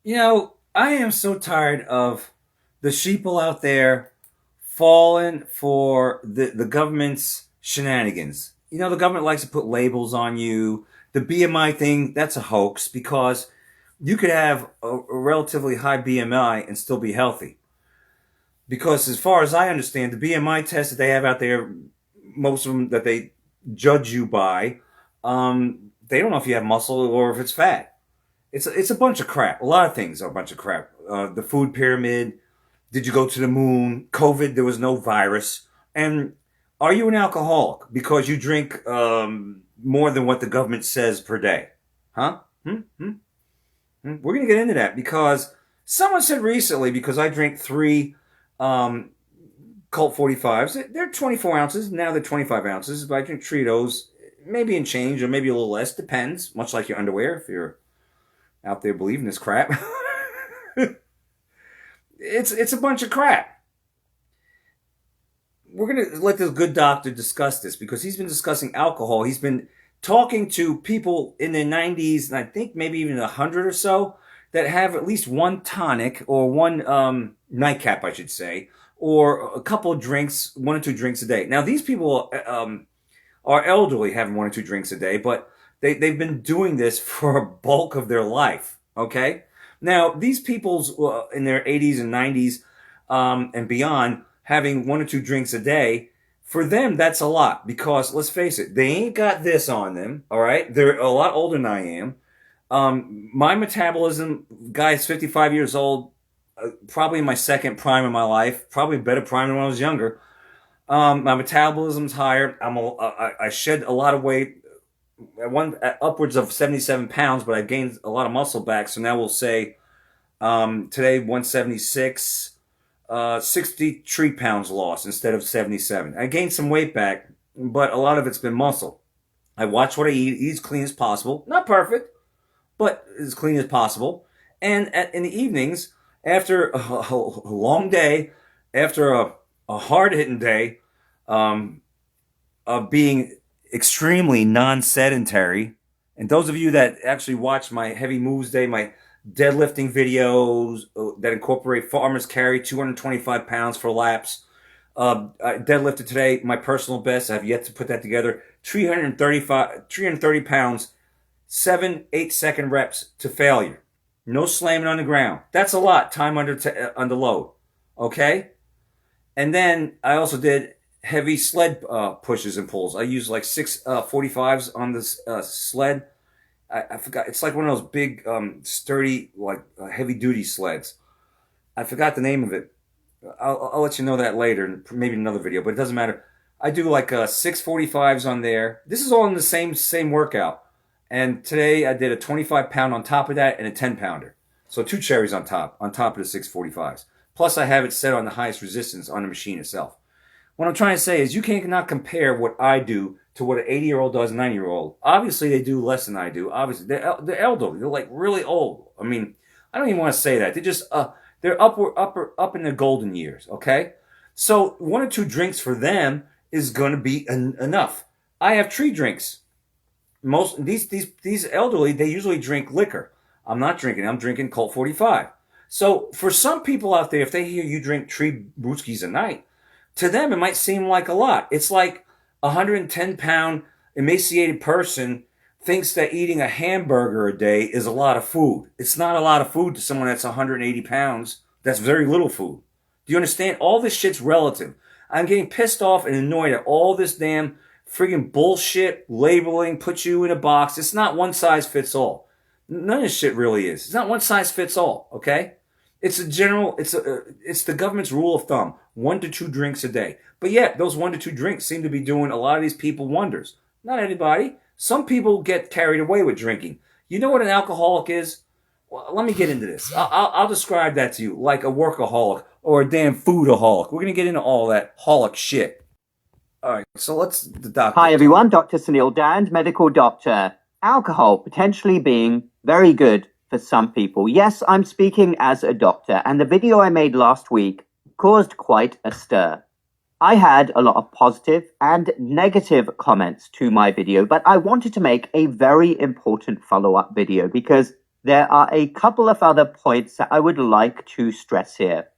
I am so tired of the sheeple out there falling for the government's shenanigans. The government likes to put labels on you. The BMI thing, that's a hoax because you could have a relatively high BMI and still be healthy. Because as far as I understand, the BMI test that they have out there, most of them that they judge you by, they don't know if you have muscle or if it's fat. It's a bunch of crap. A lot of things are a bunch of crap. The food pyramid. Did you go to the moon? COVID. There was no virus. And are you an alcoholic because you drink more than what the government says per day? Huh? We're gonna get into that because someone said recently because I drink three um, Colt 45s. They're 24 ounces now. They're 25 ounces. But I drink Tritos, maybe in change or maybe a little less. Depends. Much like your underwear, if you're out there believing this crap. It's a bunch of crap. We're gonna let this good doctor discuss this because he's been discussing alcohol. He's been talking to people in their 90s and I think maybe even 100 or so that have at least one tonic or one nightcap, I should say, or a couple of drinks, one or two drinks a day. Now these people are elderly, having one or two drinks a day, but they've been doing this for a bulk of their life. Okay. Now these people's in their 80s and 90s and beyond having one or two drinks a day, for them that's a lot because let's face it, they ain't got this on them. All right, they're a lot older than I am. My metabolism, guys, 55 years old, probably in my second prime of my life, probably a better prime than when I was younger. My metabolism's higher. I shed a lot of weight, upwards of 77 pounds, but I gained a lot of muscle back. So now we'll say today 176, 63 pounds lost instead of 77. I gained some weight back, but a lot of it's been muscle. I watch what I eat as clean as possible. Not perfect, but as clean as possible. And in the evenings, after a long day, after a hard hitting day of being extremely non sedentary, and those of you that actually watch my heavy moves day, my deadlifting videos that incorporate farmers carry 225 pounds for laps. I deadlifted today my personal best. I have yet to put that together. 330 pounds, 7 8-second reps to failure. No slamming on the ground. That's a lot. Time under load. Okay? And then I also did heavy sled pushes and pulls. I used like six 45s on this sled. I forgot. It's like one of those big, sturdy, like heavy duty sleds. I forgot the name of it. I'll let you know that later, maybe in another video, but it doesn't matter. I do like 6 45s on there. This is all in the same workout. And today I did a 25 pound on top of that and a 10 pounder. So two cherries on top of the 6 45s. Plus I have it set on the highest resistance on the machine itself. What I'm trying to say is you cannot compare what I do to what an 80-year-old does, a 90-year-old. Obviously, they do less than I do. Obviously, they're elderly. They're like really old. I mean, I don't even want to say that. They're just they're up in their golden years. Okay, so one or two drinks for them is going to be enough. I have 3 drinks. Most these elderly, they usually drink liquor. I'm not drinking. I'm drinking Colt 45. So for some people out there, if they hear you drink 3 brewskis a night, to them, it might seem like a lot. It's like a 110-pound emaciated person thinks that eating a hamburger a day is a lot of food. It's not a lot of food to someone that's 180 pounds. That's very little food. Do you understand? All this shit's relative. I'm getting pissed off and annoyed at all this damn friggin' bullshit labeling, put you in a box. It's not one size fits all. None of this shit really is. It's not one size fits all, okay? It's the government's rule of thumb, 1 to 2 drinks a day. But yet, those 1 to 2 drinks seem to be doing a lot of these people wonders. Not anybody. Some people get carried away with drinking. You know what an alcoholic is? Well, let me get into this. I'll describe that to you like a workaholic or a damn foodaholic. We're gonna get into all that holic shit. All right, so the doctor. Hi everyone, Dr. Sunil Dand, medical doctor. Alcohol potentially being very good for some people. Yes, I'm speaking as a doctor, and the video I made last week caused quite a stir. I had a lot of positive and negative comments to my video, but I wanted to make a very important follow-up video because there are a couple of other points that I would like to stress here.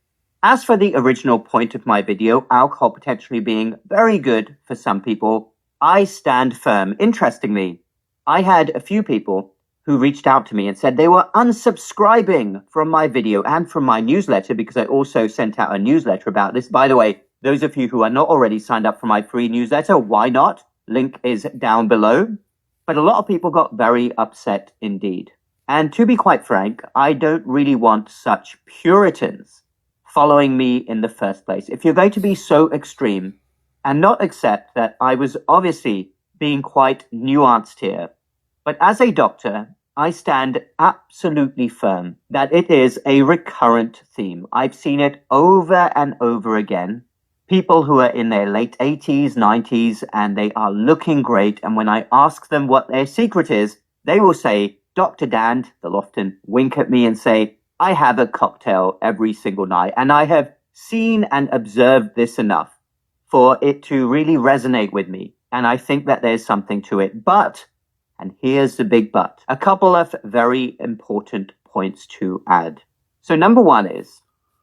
As for the original point of my video, alcohol potentially being very good for some people, I stand firm. Interestingly, I had a few people who reached out to me and said they were unsubscribing from my video and from my newsletter, because I also sent out a newsletter about this. By the way, those of you who are not already signed up for my free newsletter, why not? Link is down below. But a lot of people got very upset indeed. And to be quite frank, I don't really want such Puritans following me in the first place. If you're going to be so extreme and not accept that I was obviously being quite nuanced here, but as a doctor, I stand absolutely firm that it is a recurrent theme. I've seen it over and over again. People who are in their late 80s, 90s, and they are looking great. And when I ask them what their secret is, they will say, Dr. Dan, they'll often wink at me and say, I have a cocktail every single night. And I have seen and observed this enough for it to really resonate with me. And I think that there's something to it. But, and here's the big but, a couple of very important points to add. So number one is,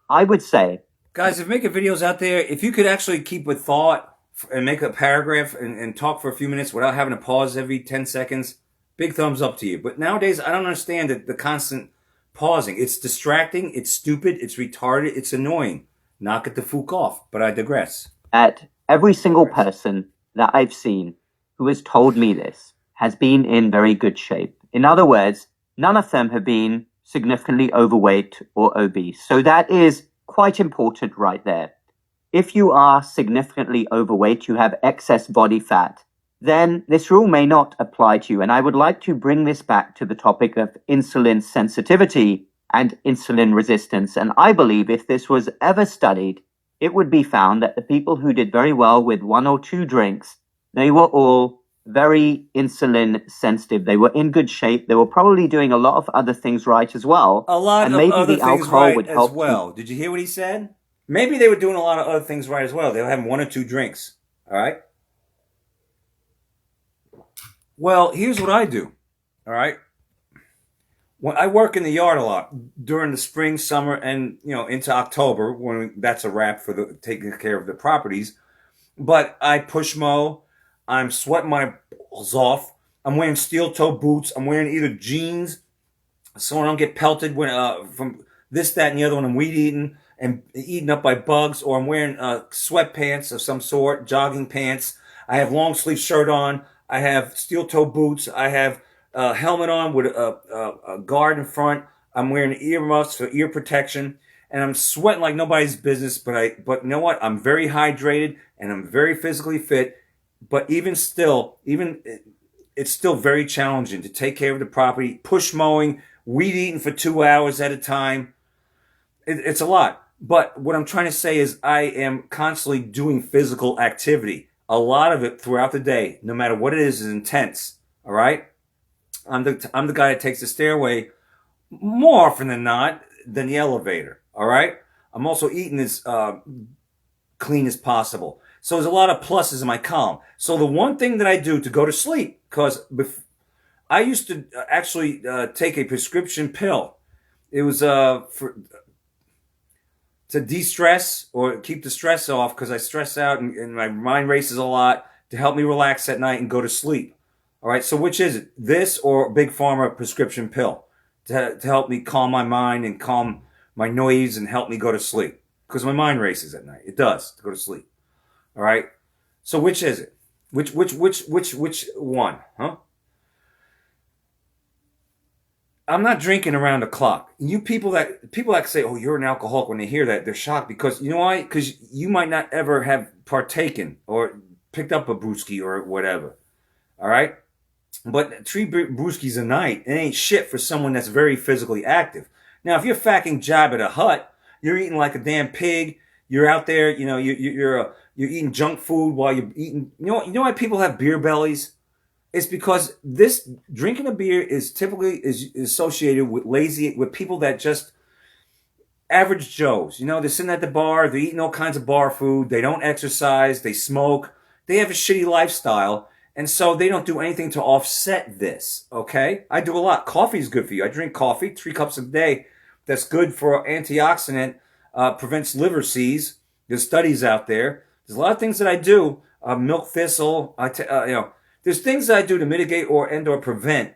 I would say, guys, if making videos out there, if you could actually keep a thought and make a paragraph and talk for a few minutes without having to pause every 10 seconds, big thumbs up to you. But nowadays, I don't understand the constant pausing. It's distracting, it's stupid, it's retarded, it's annoying. Knock it the fuck off, but I digress. At every single person that I've seen who has told me this has been in very good shape. In other words, none of them have been significantly overweight or obese. So that is quite important right there. If you are significantly overweight, you have excess body fat, then this rule may not apply to you. And I would like to bring this back to the topic of insulin sensitivity and insulin resistance. And I believe if this was ever studied, it would be found that the people who did very well with 1 or 2 drinks, they were all very insulin sensitive. They were in good shape. They were probably doing a lot of other things right as well. A lot and of maybe other the things alcohol right would as help well. Did you hear what he said? Maybe they were doing a lot of other things right as well. They were having 1 or 2 drinks. All right? Well, here's what I do. All right? When I work in the yard a lot during the spring, summer, and into October, when that's a wrap for the taking care of the properties. But I push mow. I'm sweating my balls off. I'm wearing steel toe boots. I'm wearing either jeans so I don't get pelted from this, that, and the other when I'm weed eating and eaten up by bugs. Or I'm wearing sweatpants of some sort, jogging pants. I have long sleeve shirt on. I have steel toe boots. I have a helmet on with a guard in front. I'm wearing earmuffs for ear protection. And I'm sweating like nobody's business. But you know what? I'm very hydrated and I'm very physically fit. But even still, it's still very challenging to take care of the property, push mowing, weed eating for 2 hours at a time. It's a lot. But what I'm trying to say is I am constantly doing physical activity. A lot of it throughout the day, no matter what it is intense. All right? I'm the guy that takes the stairway more often than not than the elevator. All right? I'm also eating as clean as possible. So there's a lot of pluses in my column. So the one thing that I do to go to sleep, because I used to actually take a prescription pill. It was to de-stress or keep the stress off, because I stress out and my mind races a lot, to help me relax at night and go to sleep. All right, so which is it? This or Big Pharma prescription pill to help me calm my mind and calm my noise and help me go to sleep? Because my mind races at night. It does, to go to sleep. All right. So which is it? Which one? Huh? I'm not drinking around the clock. You people that say, "Oh, you're an alcoholic," when they hear that, they're shocked, because you know why? Because you might not ever have partaken or picked up a brewski or whatever. All right. But 3 brewskis a night, it ain't shit for someone that's very physically active. Now, if you're fucking Jabba the Hutt, you're eating like a damn pig. You're out there, you're eating junk food while you're eating. You know why people have beer bellies? It's because this drinking a beer is typically associated with people that just average Joes. They're sitting at the bar, they're eating all kinds of bar food, they don't exercise, they smoke, they have a shitty lifestyle, And so they don't do anything to offset this, okay? I do a lot. Coffee is good for you. I drink coffee, 3 cups a day. That's good for antioxidant, prevents liver disease. There's studies out there. There's a lot of things that I do. Milk thistle, there's things that I do to mitigate or prevent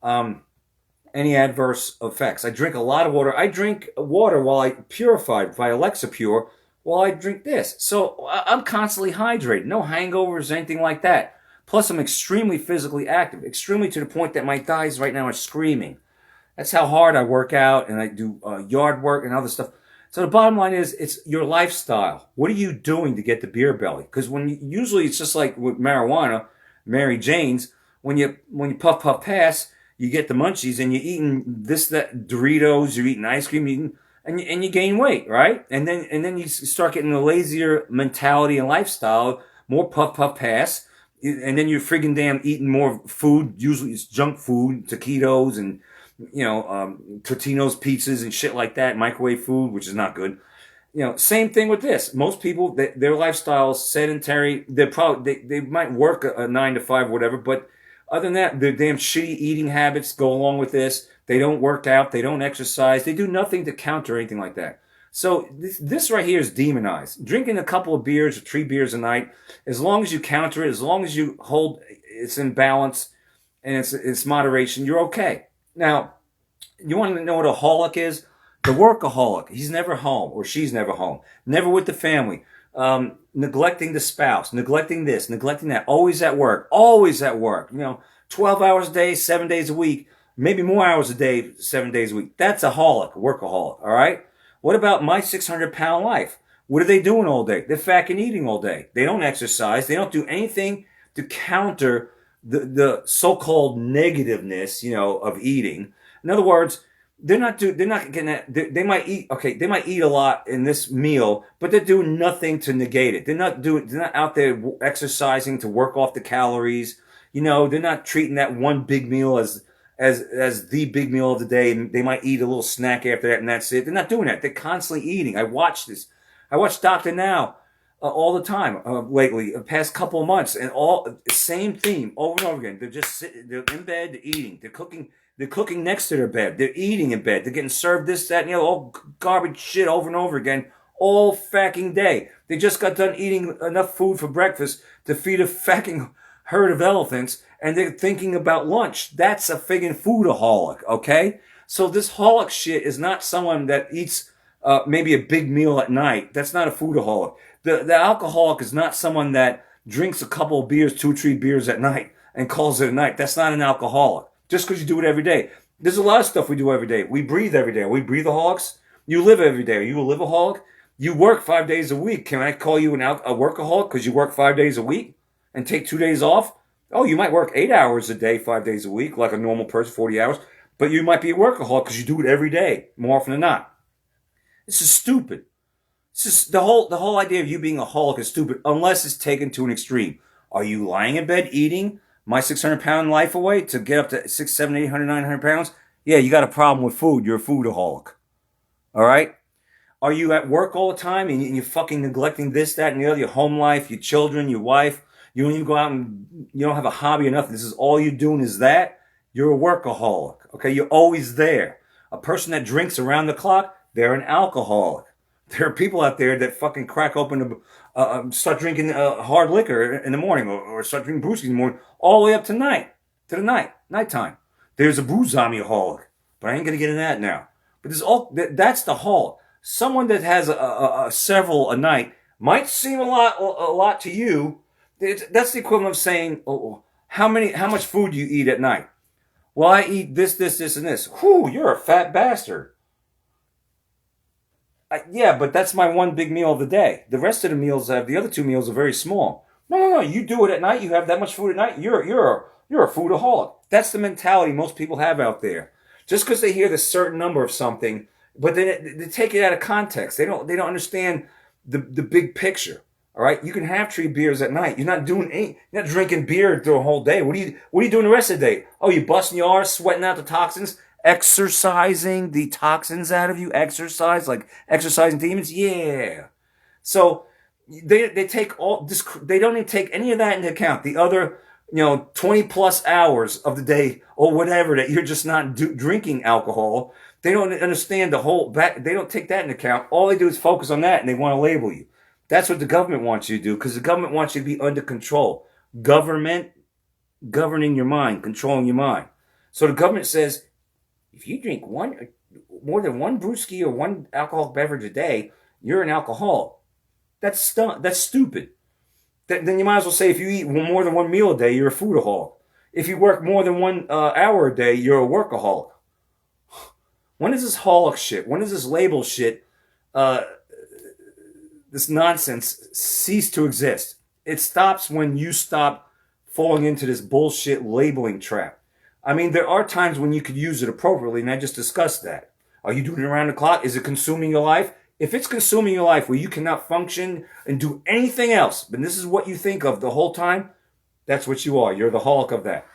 any adverse effects. I drink a lot of water. I drink water while I purified by Alexa Pure while I drink this. So I'm constantly hydrated. No hangovers, anything like that. Plus, I'm extremely physically active, extremely to the point that my thighs right now are screaming. That's how hard I work out, and I do yard work and other stuff. So the bottom line is, it's your lifestyle. What are you doing to get the beer belly? Because usually it's just like with marijuana, Mary Jane's. When you puff pass, you get the munchies, and you're eating this, that, Doritos. You're eating ice cream, and you gain weight, right? And then you start getting a lazier mentality and lifestyle, more puff pass. And then you're friggin' damn eating more food. Usually it's junk food, taquitos and, Totino's pizzas and shit like that. Microwave food, which is not good. Same thing with this. Most people, their lifestyle is sedentary. They might work a 9 to 5 or whatever, but other than that, their damn shitty eating habits go along with this. They don't work out. They don't exercise. They do nothing to counter anything like that. So this right here is demonized. Drinking a couple of beers or 3 beers a night, as long as you counter it, as long as you hold it's in balance and it's moderation, you're okay. Now, you want to know what a holic is? The workaholic. He's never home or she's never home. Never with the family. Neglecting the spouse. Neglecting this. Neglecting that. Always at work. Always at work. 12 hours a day, 7 days a week. Maybe more hours a day, 7 days a week. That's a holic, workaholic. All right? What about my 600-pound life? What are they doing all day? They're fucking eating all day. They don't exercise. They don't do anything to counter the so-called negativeness, of eating. In other words, they're not getting that. They might eat. Okay, they might eat a lot in this meal, but they're doing nothing to negate it. They're not out there exercising to work off the calories. They're not treating that one big meal as the big meal of the day, and they might eat a little snack after that, and that's it. They're not doing that. They're constantly eating. I watch this. I watch Dr. Now all the time lately, the past couple of months, and all same theme over and over again. They're just sitting. They're in bed. They're eating. They're cooking. They're cooking next to their bed. They're eating in bed. They're getting served this, that, and all garbage shit over and over again all fucking day. They just got done eating enough food for breakfast to feed a fucking herd of elephants, and they're thinking about lunch. That's a friggin' foodaholic, okay? So this holic shit is not someone that eats maybe a big meal at night. That's not a foodaholic. The alcoholic is not someone that drinks a couple of beers, 2 or 3 beers at night and calls it a night. That's not an alcoholic. Just because you do it every day. There's a lot of stuff we do every day. We breathe every day. Are we breathaholics? You live every day. Are you a liveaholic? You work 5 days a week. Can I call you a workaholic because you work 5 days a week and take 2 days off? Oh, you might work 8 hours a day, 5 days a week, like a normal person, 40 hours. But you might be a workaholic because you do it every day, more often than not. This is stupid. It's just the whole idea of you being a holic is stupid unless it's taken to an extreme. Are you lying in bed eating my 600-pound life away to get up to 600, 700, 800, 900 pounds? Yeah, you got a problem with food. You're a foodaholic. All right? Are you at work all the time and you're fucking neglecting this, that, and the other, your home life, your children, your wife? You don't even go out and you don't have a hobby or nothing. This is all you're doing is that. You're a workaholic. Okay? You're always there. A person that drinks around the clock, they're an alcoholic. There are people out there that fucking crack open, start drinking hard liquor in the morning or start drinking brewskis in the morning all the way up to nighttime. There's a boozamiaholic, but I ain't going to get into that now. But that's the holic. Someone that has several a night might seem a lot to you. That's the equivalent of saying, how much food do you eat at night? Well, I eat this, and this. Whew, you're a fat bastard. Yeah, but that's my one big meal of the day. The rest of the other 2 meals are very small. No. You do it at night. You have that much food at night. You're a foodaholic. That's the mentality most people have out there. Just because they hear the certain number of something, but then they take it out of context. They don't understand the big picture. All right, you can have 3 beers at night. You're not drinking beer through a whole day. What are you doing the rest of the day? Oh, you busting your arse, sweating out the toxins, exercising the toxins out of you. Exercise, like exercising demons. Yeah. So they take all this. They don't even take any of that into account. The other 20 plus hours of the day or whatever that you're just not drinking alcohol. They don't understand the whole back. They don't take that into account. All they do is focus on that and they want to label you. That's what the government wants you to do, because the government wants you to be under control. Government governing your mind, controlling your mind. So the government says, if you drink more than one brewski or one alcoholic beverage a day, you're an alcoholic. That's stupid. Then you might as well say if you eat more than one meal a day, you're a foodaholic. If you work more than 1 hour a day, you're a workaholic. When is this holic shit? When does this label shit, this nonsense, cease to exist? It stops when you stop falling into this bullshit labeling trap. I mean, there are times when you could use it appropriately, and I just discussed that. Are you doing it around the clock? Is it consuming your life? If it's consuming your life where you cannot function and do anything else, but this is what you think of the whole time, that's what you are. You're the holic of that.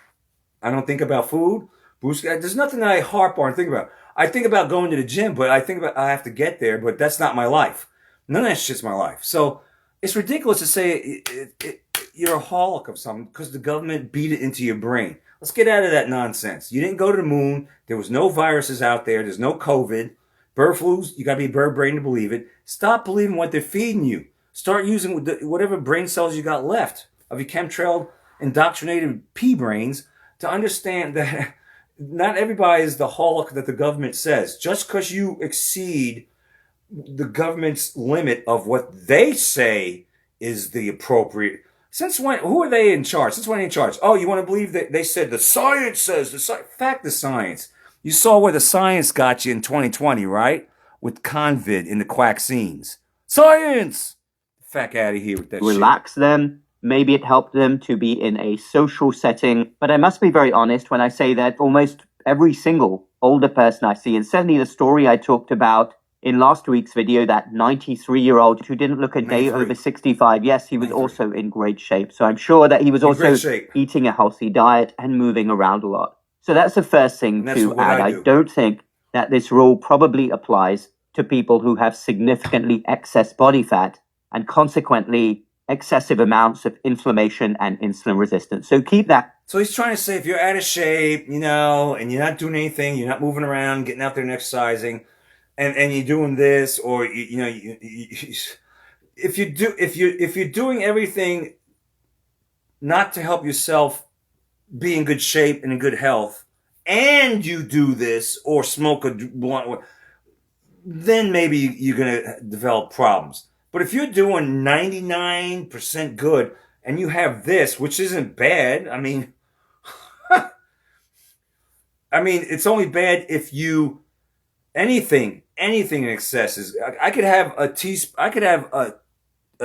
I don't think about food. There's nothing that I harp on and think about. I think about going to the gym, but I think about I have to get there, but that's not my life. None of that shit's my life. So it's ridiculous to say you're a holic of something because the government beat it into your brain. Let's get out of that nonsense. You didn't go to the moon. There was no viruses out there. There's no COVID. Bird flus, you got to be bird brain to believe it. Stop believing what they're feeding you. Start using whatever brain cells you got left of your chemtrail indoctrinated pea brains to understand that not everybody is the holic that the government says. Just because you exceed the government's limit of what they say is the appropriate. Since when? Who are they in charge? Since when are they in charge? Oh, you want to believe that they said the science says the science. You saw where the science got you in 2020, right? With COVID in the quack-scenes. Science! Fuck out of here with that relax shit. Them. Maybe it helped them to be in a social setting. But I must be very honest when I say that almost every single older person I see, and certainly the story I talked about in last week's video, that 93-year-old who didn't look a day over 65, yes, he was also in great shape. So I'm sure that he was also eating a healthy diet and moving around a lot. So that's the first thing to add. I don't think that this rule probably applies to people who have significantly excess body fat and consequently excessive amounts of inflammation and insulin resistance. So keep that. So he's trying to say if you're out of shape, and you're not doing anything, you're not moving around, getting out there and exercising, and you're doing this, or if you're doing everything not to help yourself be in good shape and in good health, and you do this or smoke a blunt, then maybe you're going to develop problems. But if you're doing 99% good and you have this, which isn't bad, I mean, it's only bad if you anything in excess is. I could have a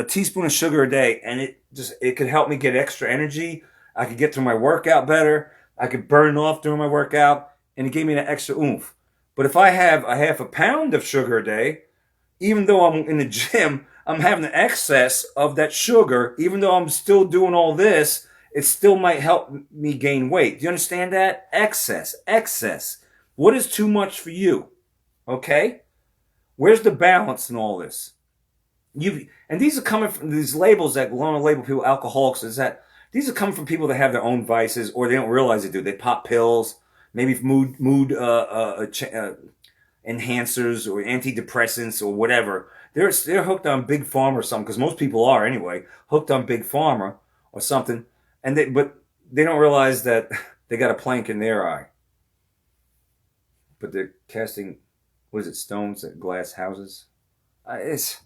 teaspoon of sugar a day, and it could help me get extra energy. I could get through my workout better. I could burn it off during my workout, and it gave me that extra oomph. But if I have a half a pound of sugar a day, even though I'm in the gym, I'm having the excess of that sugar. Even though I'm still doing all this, it still might help me gain weight. Do you understand that? Excess. What is too much for you? Okay? Where's the balance in all this? And these are coming from these labels that want to label people alcoholics. These are coming from people that have their own vices, or they don't realize they do. They pop pills, maybe mood enhancers or antidepressants or whatever. They're hooked on Big Pharma or something, because most people are anyway, hooked on Big Pharma or something. But they don't realize that they got a plank in their eye. But they're casting, stones at glass houses? This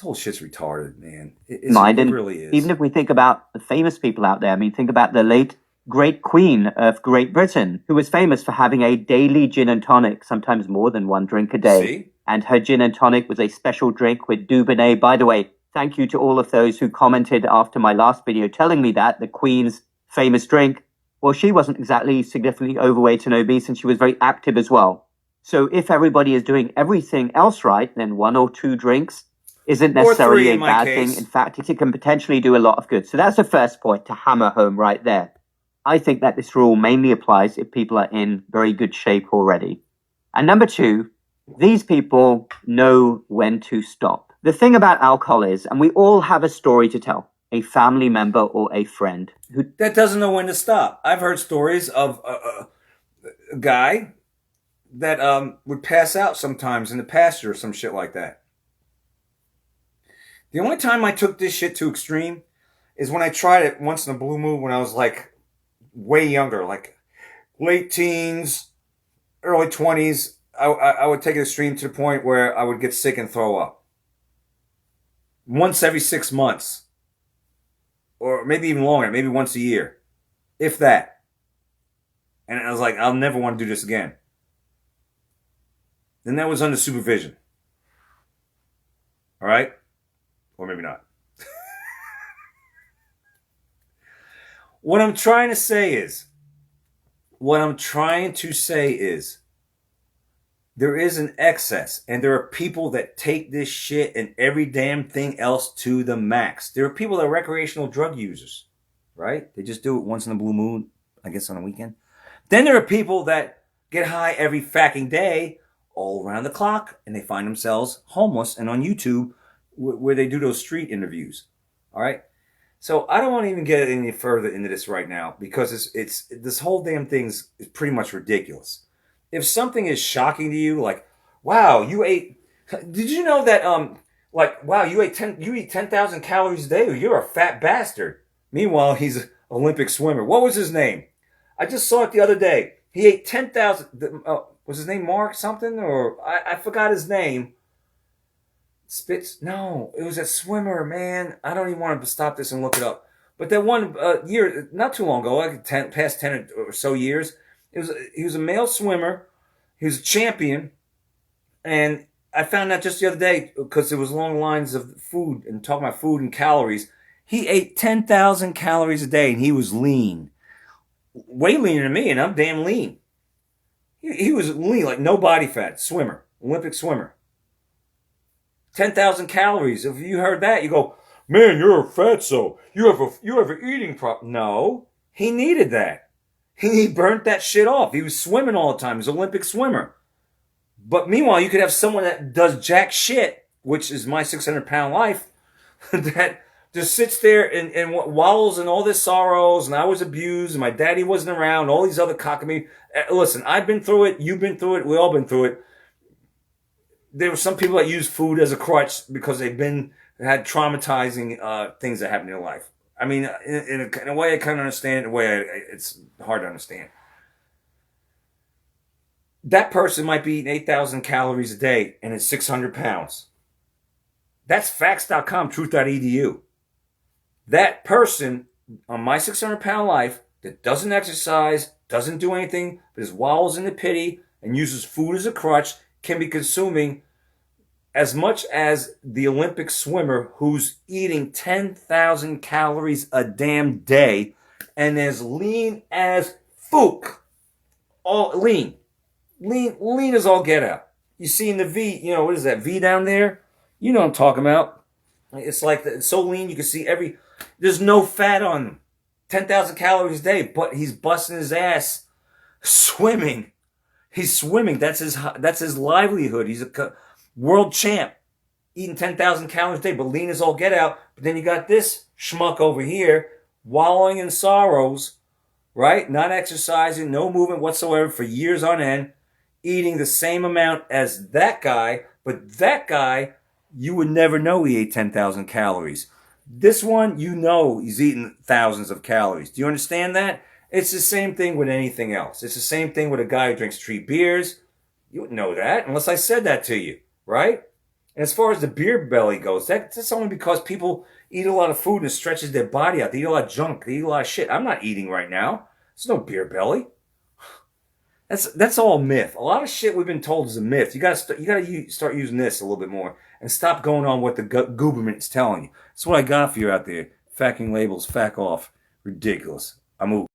whole shit's retarded, man. It really is. Even if we think about the famous people out there, think about the late great Queen of Great Britain, who was famous for having a daily gin and tonic, sometimes more than one drink a day. See? And her gin and tonic was a special drink with Dubonnet. By the way, thank you to all of those who commented after my last video telling me that the Queen's famous drink, well, she wasn't exactly significantly overweight and obese, and she was very active as well. So if everybody is doing everything else right, then one or two drinks isn't necessarily a bad thing. In fact, it can potentially do a lot of good. So that's the first point to hammer home right there. I think that this rule mainly applies if people are in very good shape already. And number two, these people know when to stop. The thing about alcohol is, and we all have a story to tell. a family member or a friend who that doesn't know when to stop. I've heard stories of a guy that would pass out sometimes in the pasture or some shit like that. The only time I took this shit to extreme is when I tried it once in a blue moon when I was like way younger, like late teens, early 20s. I would take it extreme to the point where I would get sick and throw up. Once every 6 months. Or maybe even longer, maybe once a year. If that. And I was like, I'll never want to do this again. And that was under supervision. All right? Or maybe not. What I'm trying to say is, there is an excess, and there are people that take this shit and every damn thing else to the max. There are people that are recreational drug users, right? They just do it once in a blue moon, I guess on a weekend. Then there are people that get high every fucking day, all around the clock, and they find themselves homeless and on YouTube where they do those street interviews, all right? So I don't want to even get any further into this right now because it's this whole damn thing is pretty much ridiculous. If something is shocking to you, like, wow, you ate, did you know that, wow, you eat 10,000 calories a day, or you're a fat bastard. Meanwhile, he's an Olympic swimmer. What was his name? I just saw it the other day. He ate 10,000, was his name Mark something? Or I forgot his name. Spitz? No, it was that swimmer, man. I don't even want to stop this and look it up. But that one year, not too long ago, like past 10 or so years, he was a male swimmer. He was a champion. And I found out just the other day, because it was along the lines of food and talking about food and calories. He ate 10,000 calories a day and he was lean. Way leaner than me, and I'm damn lean. He was lean, like no body fat, swimmer, Olympic swimmer. 10,000 calories. If you heard that, you go, man, you're a fatso. You have an eating problem. No, he needed that. He burnt that shit off. He was swimming all the time. He was an Olympic swimmer. But meanwhile, you could have someone that does jack shit, which is my 600-pound life, that just sits there and wallows in all this sorrows, and I was abused, and my daddy wasn't around, all these other cockamamie. Listen, I've been through it, you've been through it, we all been through it. There were some people that use food as a crutch because they've had traumatizing things that happened in their life. I mean, in a way I kind of understand, in a way it's hard to understand. That person might be eating 8,000 calories a day and is 600 pounds. That's facts.com, truth.edu. That person on my 600-pound life that doesn't exercise, doesn't do anything, but just wallows in the pity and uses food as a crutch can be consuming as much as the Olympic swimmer who's eating 10,000 calories a damn day and as lean as fook. All lean. Lean as all get out. You see in the V, what is that, V down there? You know what I'm talking about. It's like, it's so lean you can see there's no fat on him. 10,000 calories a day, but he's busting his ass swimming. He's swimming. That's his livelihood. He's a world champ, eating 10,000 calories a day, but lean as all get out. But then you got this schmuck over here, wallowing in sorrows, right? Not exercising, no movement whatsoever for years on end, eating the same amount as that guy, but that guy, you would never know he ate 10,000 calories. This one, he's eating thousands of calories. Do you understand that? It's the same thing with anything else. It's the same thing with a guy who drinks 3 beers. You wouldn't know that unless I said that to you, right? And as far as the beer belly goes, that's only because people eat a lot of food and it stretches their body out. They eat a lot of junk. They eat a lot of shit. I'm not eating right now. There's no beer belly. That's all myth. A lot of shit we've been told is a myth. You gotta start using this a little bit more and stop going on what the government's telling you. That's what I got for you out there. Facking labels, fack off. Ridiculous. I'm moving.